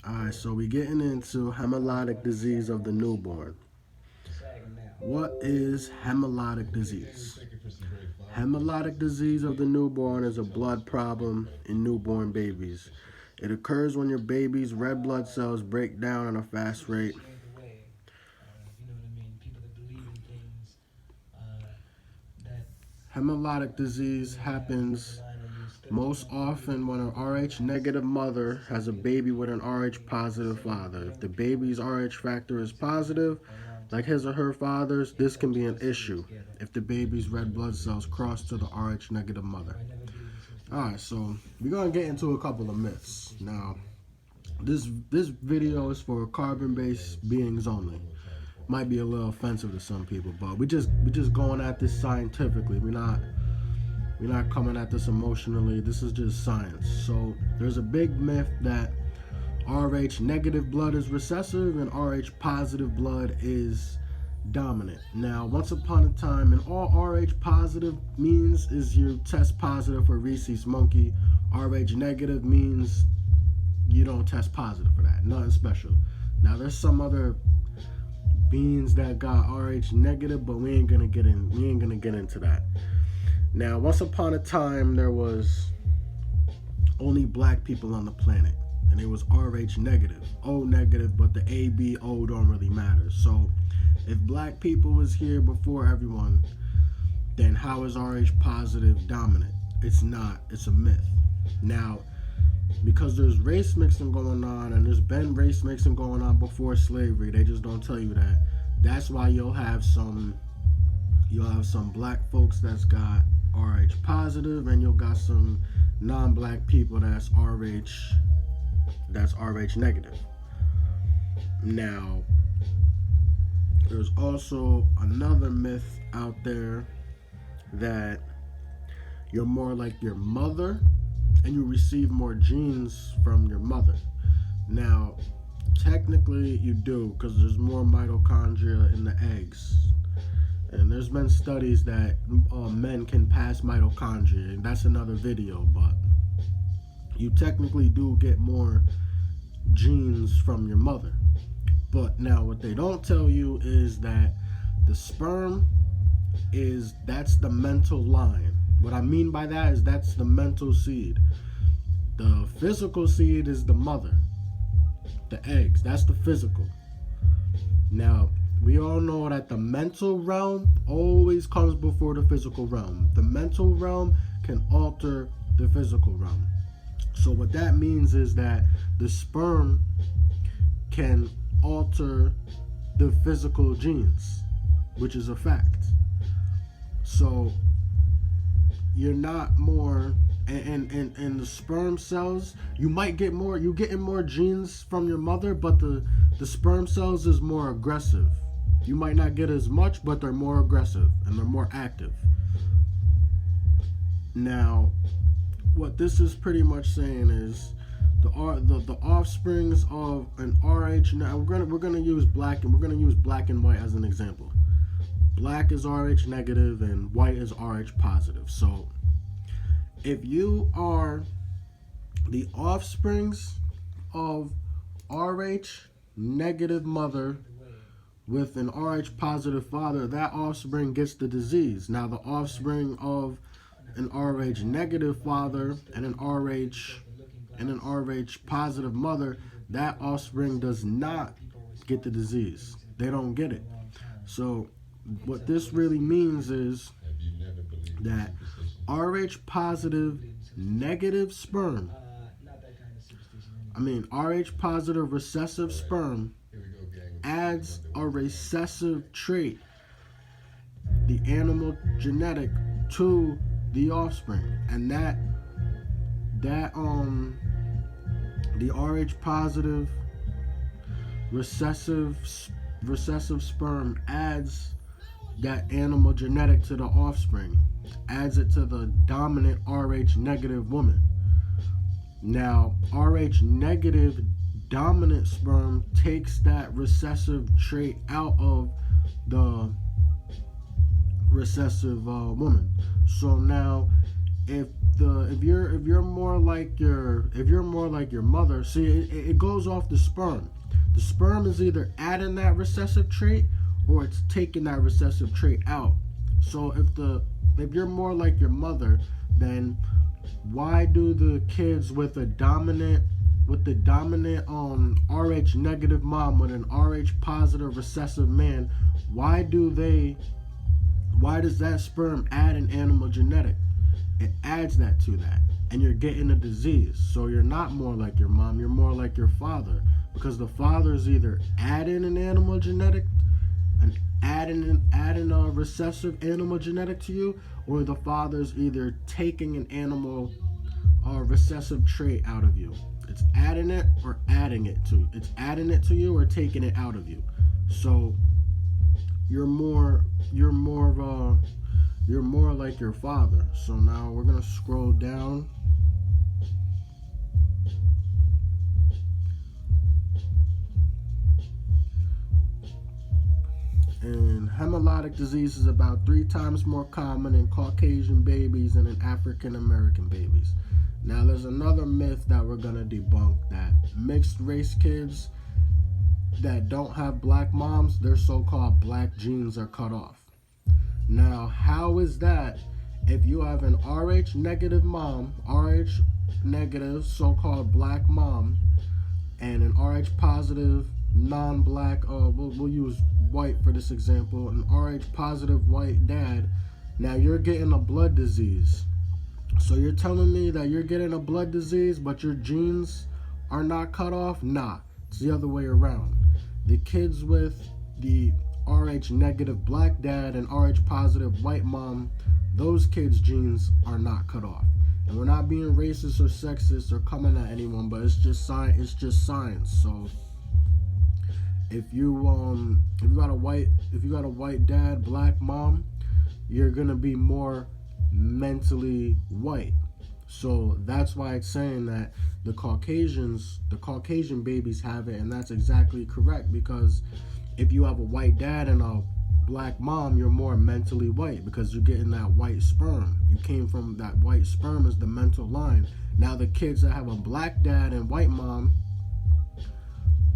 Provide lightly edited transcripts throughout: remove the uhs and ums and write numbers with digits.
Alright, so we're getting into hemolytic disease of the newborn. What is hemolytic disease? Hemolytic disease of the newborn is a blood problem in newborn babies. It occurs when your baby's red blood cells break down at a fast rate. Hemolytic disease happens most often when an Rh negative mother has a baby with an Rh positive father. If the baby's Rh factor is positive, like his or her father's, this can be an issue if the baby's red blood cells cross to the Rh negative mother. Alright, so we're going to get into a couple of myths. Now, this video is for carbon-based beings only. Might be a little offensive to some people, but we just going at this scientifically. We're not coming at this emotionally. This is just science. So there's a big myth that Rh negative blood is recessive and Rh positive blood is dominant. Now, once upon a time, and all Rh positive means is you test positive for rhesus monkey. Rh negative means you don't test positive for that. Nothing special. Now, there's some other beings that got Rh negative, but we ain't gonna get into that. Now, once upon a time, there was only black people on the planet, and it was Rh negative, O negative, but the A, B, O don't really matter. So, if black people was here before everyone, then how is Rh positive dominant? It's not. It's a myth. Now, because there's race mixing going on, and there's been race mixing going on before slavery, they just don't tell you that. That's why you'll have some black folks that's got Rh positive, and you'll got some non-black people that's Rh negative. Now, there's also another myth out there that you're more like your mother and you receive more genes from your mother. Now, technically you do, because there's more mitochondria in the eggs. And there's been studies that men can pass mitochondria, and that's another video, but you technically do get more genes from your mother. But now what they don't tell you is that the sperm that's the mental line. What I mean by that is that's the mental seed. The physical seed is the mother. The eggs, that's the physical. Now, we all know that the mental realm always comes before the physical realm. The mental realm can alter the physical realm. So what that means is that the sperm can alter the physical genes, which is a fact. So you're not more, and the sperm cells, you're getting more genes from your mother, but the sperm cells is more aggressive. You might not get as much, but they're more aggressive and they're more active. Now, what this is pretty much saying is the offsprings of an Rh. Now we're gonna use black and white as an example. Black is Rh negative and white is Rh positive. So if you are the offsprings of Rh negative mother with an Rh positive father, that offspring gets the disease. Now the offspring of an Rh negative father and an Rh positive mother, that offspring does not get the disease. They don't get it. So what this really means is that Rh positive negative sperm, Rh positive recessive sperm adds a recessive trait, the animal genetic, to the offspring, and the Rh positive recessive sperm adds that animal genetic to the offspring, adds it to the dominant Rh negative woman. Now, Rh negative dominant sperm takes that recessive trait out of the recessive woman. So now if if you're more like your mother, see, it goes off the sperm. The sperm is either adding that recessive trait or it's taking that recessive trait out. So if you're more like your mother, then why do the kids with a dominant Rh negative mom with an Rh positive recessive man, why does that sperm add an animal genetic? It adds that to that, and you're getting a disease. So you're not more like your mom, you're more like your father, because the father is either adding an animal genetic, and adding a recessive animal genetic to you, or the father's either taking an animal or recessive trait out of you. It's adding it or adding it to. It's adding it to you or taking it out of you. So you're more like your father. So now we're gonna scroll down. And hemolytic disease is about 3 times more common in Caucasian babies than in African American babies. Now there's another myth that we're gonna debunk, that mixed race kids that don't have black moms, their so-called black genes are cut off. Now, how is that if you have an Rh negative mom, Rh negative so-called black mom, and an Rh positive non-black, we'll use white for this example, an Rh positive white dad, now you're getting a blood disease. So you're telling me that you're getting a blood disease, but your genes are not cut off? Nah, it's the other way around. The kids with the Rh negative black dad and Rh positive white mom, those kids' genes are not cut off. And we're not being racist or sexist or coming at anyone, but it's just science. It's just science. So if you got a white dad, black mom, you're gonna be more mentally white. So that's why it's saying that the Caucasian babies have it, and that's exactly correct, because if you have a white dad and a black mom, you're more mentally white because you're getting that white sperm. You came from that white sperm as the mental line. Now the kids that have a black dad and white mom,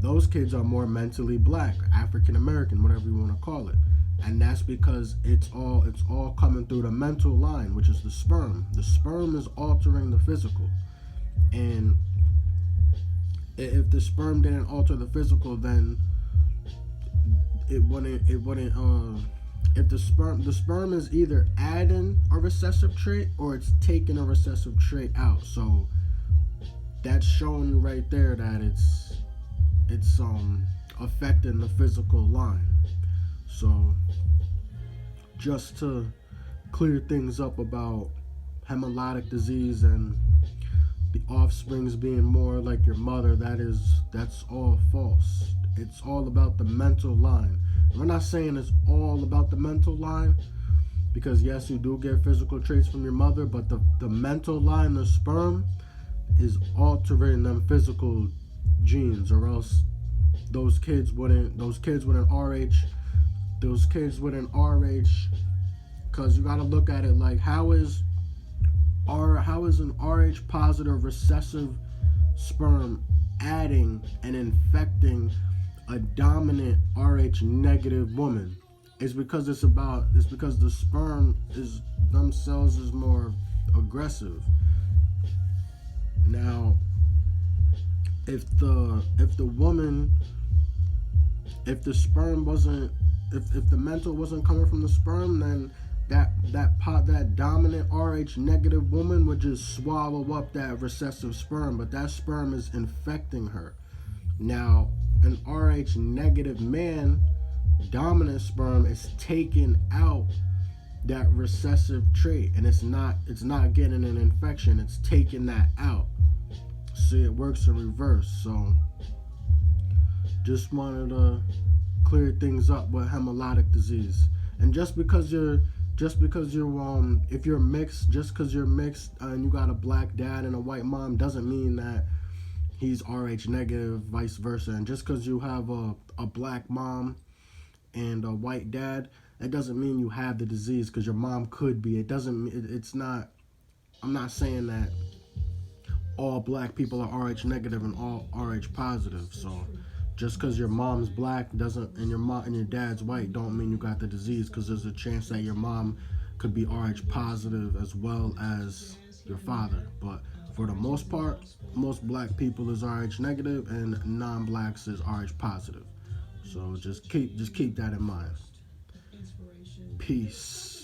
those kids are more mentally black, African American, whatever you want to call it. And that's because it's all coming through the mental line, which is the sperm. The sperm is altering the physical. And if the sperm didn't alter the physical, then it wouldn't if the sperm is either adding a recessive trait or it's taking a recessive trait out. So that's showing you right there that it's affecting the physical line. So just to clear things up about hemolytic disease and the offsprings being more like your mother, that's all false. It's all about the mental line. We're not saying it's all about the mental line, because yes, you do get physical traits from your mother, but the mental line, the sperm, is altering them physical genes, or else those kids with an RH, because you got to look at it like, how is an RH positive recessive sperm adding and infecting a dominant Rh negative woman? It's because the sperm themselves is more aggressive. Now, if the mental wasn't coming from the sperm, then that dominant Rh negative woman would just swallow up that recessive sperm, but that sperm is infecting her. Now, an Rh negative man dominant sperm is taking out that recessive trait, and it's not getting an infection, it's taking that out. See, it works in reverse. So just wanted to clear things up with hemolytic disease. And just because you're mixed and you got a black dad and a white mom, doesn't mean that he's Rh negative, vice versa. And just because you have a black mom and a white dad, that doesn't mean you have the disease, because your mom could be. It's not I'm not saying that all black people are Rh negative and all Rh positive. So just because your mom's black doesn't and your mom and your dad's white don't mean you got the disease, because there's a chance that your mom could be Rh positive as well as your father. But for the most part, most black people is Rh negative and non-blacks is Rh positive. So just keep that in mind. Peace.